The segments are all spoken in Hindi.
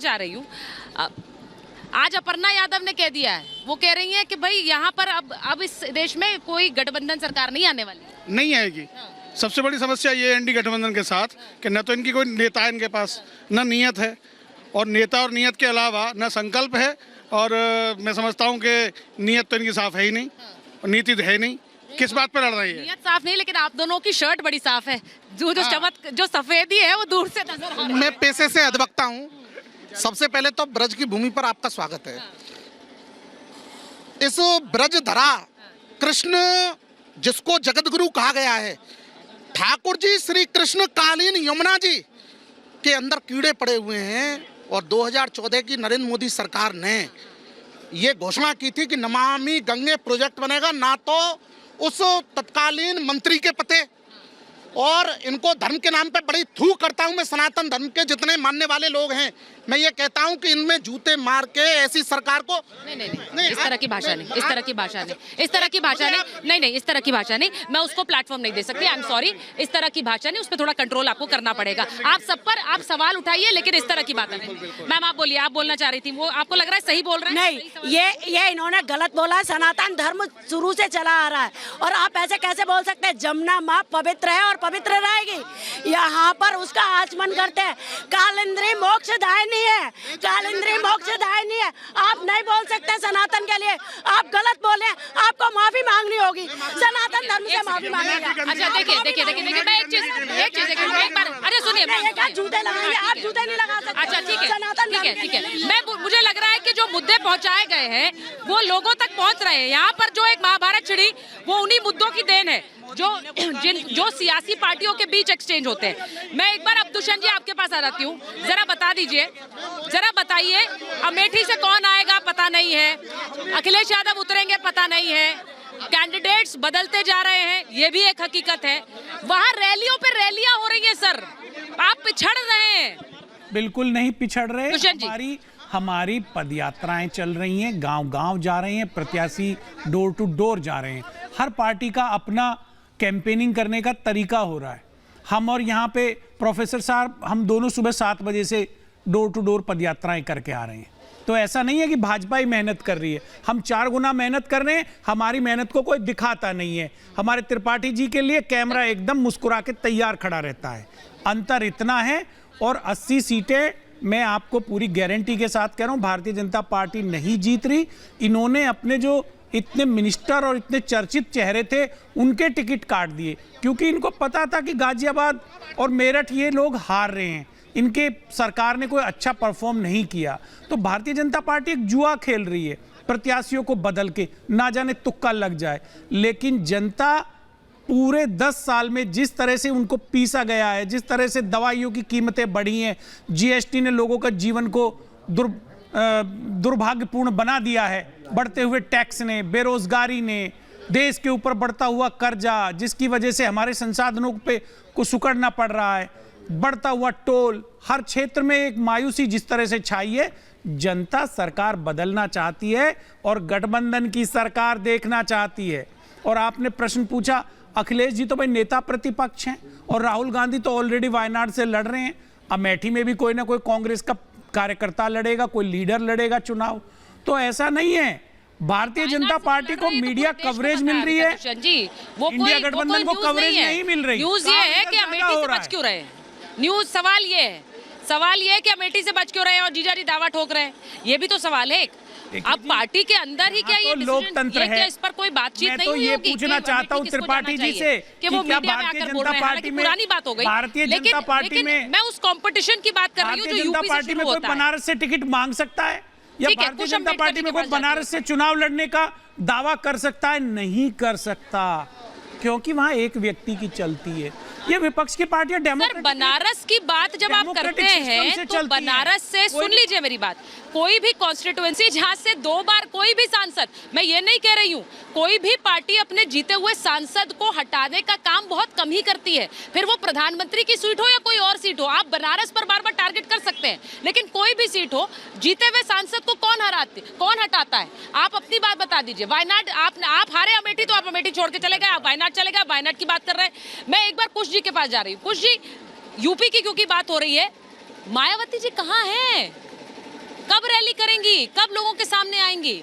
चाह रही हूँ, आज अपर्णा यादव ने कह दिया है, वो कह रही हैं कि भाई यहाँ पर अब इस देश में कोई गठबंधन सरकार नहीं आने वाली, नहीं आएगी। सबसे बड़ी समस्या ये है एनडी गठबंधन के साथ कि न तो इनकी कोई नेता है इनके पास, न नियत है, और नेता और नियत के अलावा न संकल्प है, और मैं समझता हूँ कि नियत तो इनकी साफ है ही नहीं और नीति तो है नहीं। किस बात पर लड़ रही है? नियत साफ नहीं, लेकिन आप दोनों की शर्ट बड़ी साफ है, जो सफेदी है वो दूर से नजर आ रही है। मैं पेशे से अधिवक्ता हूँ। सबसे पहले तो ब्रज की भूमि पर आपका स्वागत है। इस ब्रज धरा कृष्ण जिसको जगत गुरु कहा गया है, ठाकुर जी श्री कृष्ण कालीन यमुना जी के अंदर कीड़े पड़े हुए हैं। और 2014 की नरेंद्र मोदी सरकार ने ये घोषणा की थी कि नमामि गंगे प्रोजेक्ट बनेगा, ना तो उस तत्कालीन मंत्री के पते। और इनको धर्म के नाम पे बड़ी थू करता हूं मैं। सनातन धर्म के जितने मानने वाले लोग हैं, मैं ये कहता हूं कि इनमें जूते मार के ऐसी सरकार को नहीं, इस तरह की भाषा नहीं, इस तरह की भाषा नहीं, इस तरह की भाषा नहीं, इस तरह की भाषा नहीं, मैं उसको प्लेटफॉर्म नहीं दे सकती। आई एम सॉरी, इस तरह की भाषा नहीं, उस पर थोड़ा कंट्रोल आपको करना पड़ेगा। आप सब पर आप सवाल उठाइए, लेकिन इस तरह की बात नहीं। मैम आप बोलिए, आप बोलना चाह रही थी, वो आपको लग रहा है सही बोल रहे हैं? नहीं, ये इन्होंने गलत बोला। सनातन धर्म शुरू से चला आ रहा है, और आप ऐसे कैसे बोल सकते हैं? जमुना माँ पवित्र है और पवित्र रहेगी। यहाँ पर उसका आचमन करते हैं। कालिंद्री मोक्षदायिनी है, कालिंद्री मोक्षदायिनी है। आप नहीं बोल सकते सनातन के लिए, आप गलत बोले, आपको माफी मांगनी होगी। सनातन धर्म से माफी मांगेगा। अच्छा देखिए, मैं एक चीज एक बार, अरे सुनिए, जूते लगाएंगे, आप जूते नहीं लगा सकते। अच्छा ठीक है, सनातन ठीक है। मुझे लग रहा है कि जो मुद्दे पहुंचाए गए हैं वो लोगों तक पहुंच रहे हैं। यहाँ पर जो एक महाभारत छिड़ी, वो उन्हीं मुद्दों की देन है जो सियासी पार्टियों के बीच एक्सचेंज होते हैं। मैं एक बार अब्दुशन जी आपके पास आ जाती हूँ, जरा बता दीजिए, जरा बताइए, अमेठी से कौन आएगा पता नहीं है, अखिलेश यादव उतरेंगे पता नहीं है, कैंडिडेट्स बदलते जा रहे हैं, ये भी एक हकीकत है। वहाँ रैलियों पे रैलियां हो रही है सर, आप पिछड़ रहे हैं। बिल्कुल नहीं पिछड़ रहे। हमारी पदयात्राएं चल रही हैं, गांव-गांव जा रहे हैं, प्रत्याशी डोर टू डोर जा रहे हैं। हर पार्टी का अपना कैंपेनिंग करने का तरीका हो रहा है। हम और यहाँ पे प्रोफेसर साहब, हम दोनों सुबह 7 बजे से डोर टू डोर पदयात्राएं करके आ रहे हैं। तो ऐसा नहीं है कि भाजपा ही मेहनत कर रही है, हम 4 गुना मेहनत कर रहे हैं। हमारी मेहनत को कोई दिखाता नहीं है। हमारे त्रिपाठी जी के लिए कैमरा एकदम मुस्कुरा के तैयार खड़ा रहता है। अंतर इतना है। और 80 सीटें मैं आपको पूरी गारंटी के साथ कह रहा हूं, भारतीय जनता पार्टी नहीं जीत रही। इन्होंने अपने जो इतने मिनिस्टर और इतने चर्चित चेहरे थे उनके टिकट काट दिए, क्योंकि इनको पता था कि गाजियाबाद और मेरठ ये लोग हार रहे हैं, इनके सरकार ने कोई अच्छा परफॉर्म नहीं किया। तो भारतीय जनता पार्टी एक जुआ खेल रही है प्रत्याशियों को बदल के, ना जाने तुक्का लग जाए। लेकिन जनता पूरे 10 साल में जिस तरह से उनको पीसा गया है, जिस तरह से दवाइयों की कीमतें बढ़ी हैं, जीएसटी ने लोगों का जीवन को दुर्भाग्यपूर्ण बना दिया है, बढ़ते हुए टैक्स ने, बेरोजगारी ने, देश के ऊपर बढ़ता हुआ कर्जा जिसकी वजह से हमारे संसाधनों पे को सुकड़ना पड़ रहा है, बढ़ता हुआ टोल, हर क्षेत्र में एक मायूसी जिस तरह से छाई है। जनता सरकार बदलना चाहती है और गठबंधन की सरकार देखना चाहती है। और आपने प्रश्न पूछा, अखिलेश जी तो भाई नेता प्रतिपक्ष हैं और राहुल गांधी तो ऑलरेडी वायनाड से लड़ रहे हैं। अमेठी में भी कोई ना कोई कांग्रेस का कार्यकर्ता लड़ेगा, कोई लीडर लड़ेगा चुनाव। तो ऐसा नहीं है। भारतीय जनता पार्टी को मीडिया कवरेज मिल रही है, इंडिया गठबंधन को कवरेज नहीं मिल रही। न्यूज ये है कि अमेठी से बच क्यों रहे, न्यूज सवाल ये है कि अमेठी से बच क्यों रहे और जीजा जी दावा ठोक रहे हैं, ये भी तो सवाल है। अब पार्टी के अंदर ही क्या ये लोकतंत्र है, इस पर कोई बातचीत नहीं हुई होगी? मैं तो ये पूछना चाहता हूं त्रिपाठी जी से कि क्या भारतीय जनता पार्टी में, पुरानी बात हो गई, भारतीय जनता पार्टी में, मैं उस कंपटीशन की बात कर रही हूं जो यूपी से शुरू होता है। कोई बनारस से टिकट मांग सकता है या भारतीय जनता पार्टी में कोई बनारस से चुनाव लड़ने का दावा कर सकता है? नहीं कर सकता, क्योंकि वहां एक व्यक्ति की चलती है। ये विपक्ष की पार्टियां डेमोक्रेटिक। बनारस की बात जब आप करते हैं तो बनारस से सुन लीजिए मेरी बात, कोई भी कॉन्स्टिट्यूएंसी जहां से 2 बार कोई भी सांसद, मैं ये नहीं कह रही हूँ, कोई भी पार्टी अपने जीते हुए सांसद को हटाने का काम बहुत कम ही करती है, फिर वो प्रधानमंत्री की सीट हो या कोई और सीट हो। आप बनारस पर बार बार टारगेट कर सकते हैं, लेकिन कोई भी सीट हो, जीते हुए सांसद को कौन हटाता है? आप अपनी बात बता दीजिए। वायनाड आप हारे अमेठी तो आप अमेठी छोड़ के चले गए, आप वायनाड चले गए, वायनाड की बात कर रहे हैं। मैं एक बार कुश जी के पास जा रही हूँ। कुश जी, यूपी की क्योंकि बात हो रही है, मायावती जी कहाँ हैं? रैली करेंगी, कब लोगों के सामने आएंगी?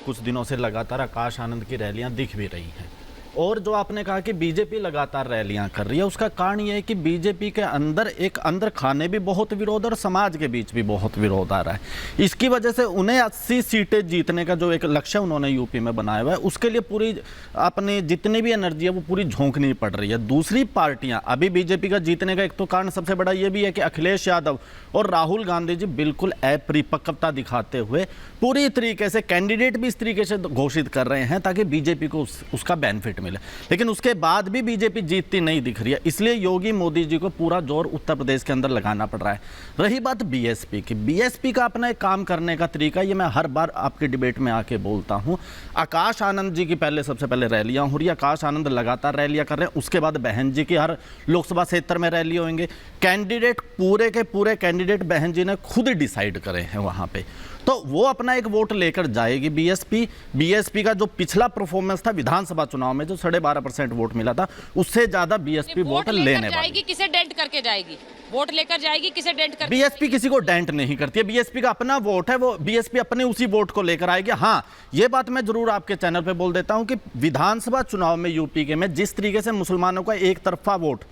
कुछ दिनों से लगातार आकाश आनंद की रैलियां दिख भी रही हैं। और जो आपने कहा कि बीजेपी लगातार रैलियां कर रही है, उसका कारण यह है कि बीजेपी के अंदर एक अंदर खाने भी बहुत विरोध और समाज के बीच भी बहुत विरोध आ रहा है। इसकी वजह से उन्हें 80 सीटें जीतने का जो एक लक्ष्य उन्होंने यूपी में बनाया हुआ है, उसके लिए पूरी अपनी जितनी भी एनर्जी है वो पूरी झोंकनी पड़ रही है। दूसरी पार्टियां अभी बीजेपी का जीतने का एक तो कारण सबसे बड़ा ये भी है कि अखिलेश यादव और राहुल गांधी जी बिल्कुल अपरिपक्वता दिखाते हुए पूरी तरीके से कैंडिडेट भी इस तरीके से घोषित कर रहे हैं ताकि बीजेपी को उसका बेनिफिट मिले, लेकिन उसके बाद भी बीजेपी जीतती नहीं दिख रही है। इसलिए योगी मोदी जी को पूरा जोर उत्तर प्रदेश के अंदर लगाना पड़ रहा है। रही बात बीएसपी की, बीएसपी का अपना एक काम करने का तरीका, ये मैं हर बार आपकी डिबेट में आके बोलता हूं। आकाश आनंद जी की सबसे पहले रैलियां हो रही है, आकाश आनंद लगातार रैलियां कर रहे हैं, उसके बाद बहन जी की हर लोकसभा क्षेत्र में रैली होंगे। कैंडिडेट पूरे के पूरे कैंडिडेट बहन जी ने खुद डिसाइड करे हैं वहां पे, तो वो अपना एक वोट लेकर जाएगी। बीएसपी का जो पिछला परफॉर्मेंस था विधानसभा चुनाव में जो 12.5% वोट मिला था, उससे ज्यादा बीएसपी वोट लेने वाली। किसे डेंट करके जाएगी? वोट लेकर जाएगी, किसे डेंट करके? बीएसपी किसी को डेंट नहीं करती है, बीएसपी का अपना वोट है, वो बीएसपी अपने उसी वोट को लेकर आएगी। हाँ, ये बात मैं जरूर आपके चैनल पे बोल देता हूं कि विधानसभा चुनाव में यूपी के में जिस तरीके से मुसलमानों का एक तरफा वोट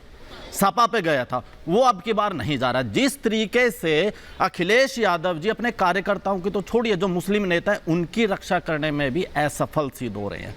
सपा पे गया था, वो अब की बार नहीं जा रहा। जिस तरीके से अखिलेश यादव जी अपने कार्यकर्ताओं की तो छोड़िए, जो मुस्लिम नेता है उनकी रक्षा करने में भी असफल सिद्ध हो रहे हैं,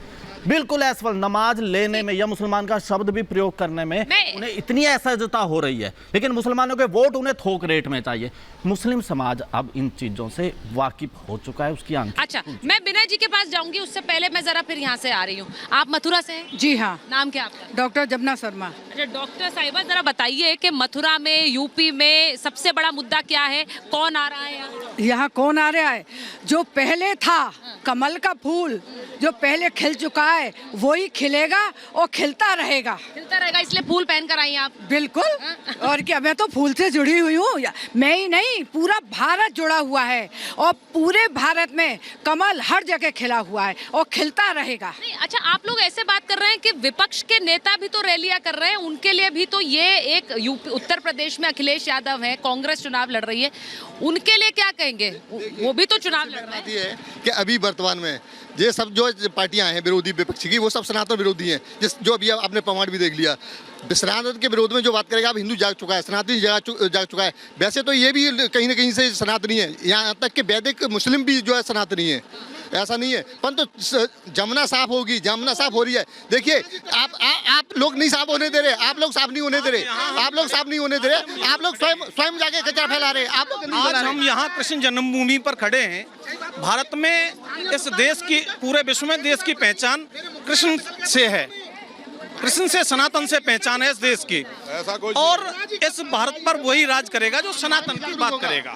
बिल्कुल असफल। नमाज लेने में या मुसलमान का शब्द भी प्रयोग करने में उन्हें इतनी असहजता हो रही है, लेकिन मुसलमानों के वोट उन्हें थोक रेट में चाहिए। मुस्लिम समाज अब इन चीजों से वाकिफ हो चुका है, उसकी आंखें। अच्छा, मैं विनय जी के पास जाऊंगी, उससे पहले मैं जरा फिर यहाँ से आ रही हूँ। आप मथुरा से हैं? जी हाँ। नाम क्या आपका? डॉक्टर जमुना शर्मा। अच्छा डॉक्टर साहिबा, जरा बताइए कि मथुरा में, यूपी में सबसे बड़ा मुद्दा क्या है? कौन आ रहा है यहाँ? यहाँ कौन आ रहा है? जो पहले था कमल का फूल, जो पहले खिल चुका है वही खिलेगा और खिलता रहेगा। खिलता रहेगा, इसलिए फूल पहन कर आई आप? बिल्कुल। और क्या, मैं तो फूल से जुड़ी हुई हूँ। मैं ही नहीं, पूरा भारत जुड़ा हुआ है और पूरे भारत में कमल हर जगह खिला हुआ है और खिलता रहेगा। नहीं, अच्छा, आप लोग ऐसे बात कर रहे हैं कि विपक्ष के नेता भी तो रैलियां कर रहे हैं, उनके लिए भी तो ये एक यूपी उत्तर प्रदेश में अखिलेश यादव है, कांग्रेस चुनाव लड़ रही है, उनके लिए क्या कहेंगे? वो भी तो चुनाव लड़ रहे हैं। कि अभी वर्तमान में ये सब जो पार्टियां हैं विरोधी विपक्ष की, वो सब सनातन विरोधी हैं। जो अभी आपने प्रमाण भी देख लिया, सनातन के विरोध में जो बात करेगा, अब हिंदू जाग चुका है, सनातनी जाग चुका है। वैसे तो ये भी कहीं ना कहीं से सनातनी है, यहाँ तक कि वैदिक मुस्लिम भी जो है सनातनी है, ऐसा नहीं है। परंतु जमुना साफ होगी, जमुना साफ हो रही है। देखिए, आप लोग नहीं साफ होने दे रहे, आप लोग साफ नहीं होने दे रहे, आप लोग साफ नहीं होने दे रहे, आप लोग स्वयं जाके कचरा फैला रहे। आप आज हम यहाँ कृष्ण जन्मभूमि पर खड़े हैं। भारत में, इस देश की, पूरे विश्व में देश की पहचान कृष्ण से है, कृष्ण से, सनातन से पहचान है इस देश की, और इस भारत पर वही राज करेगा जो सनातन की बात करेगा।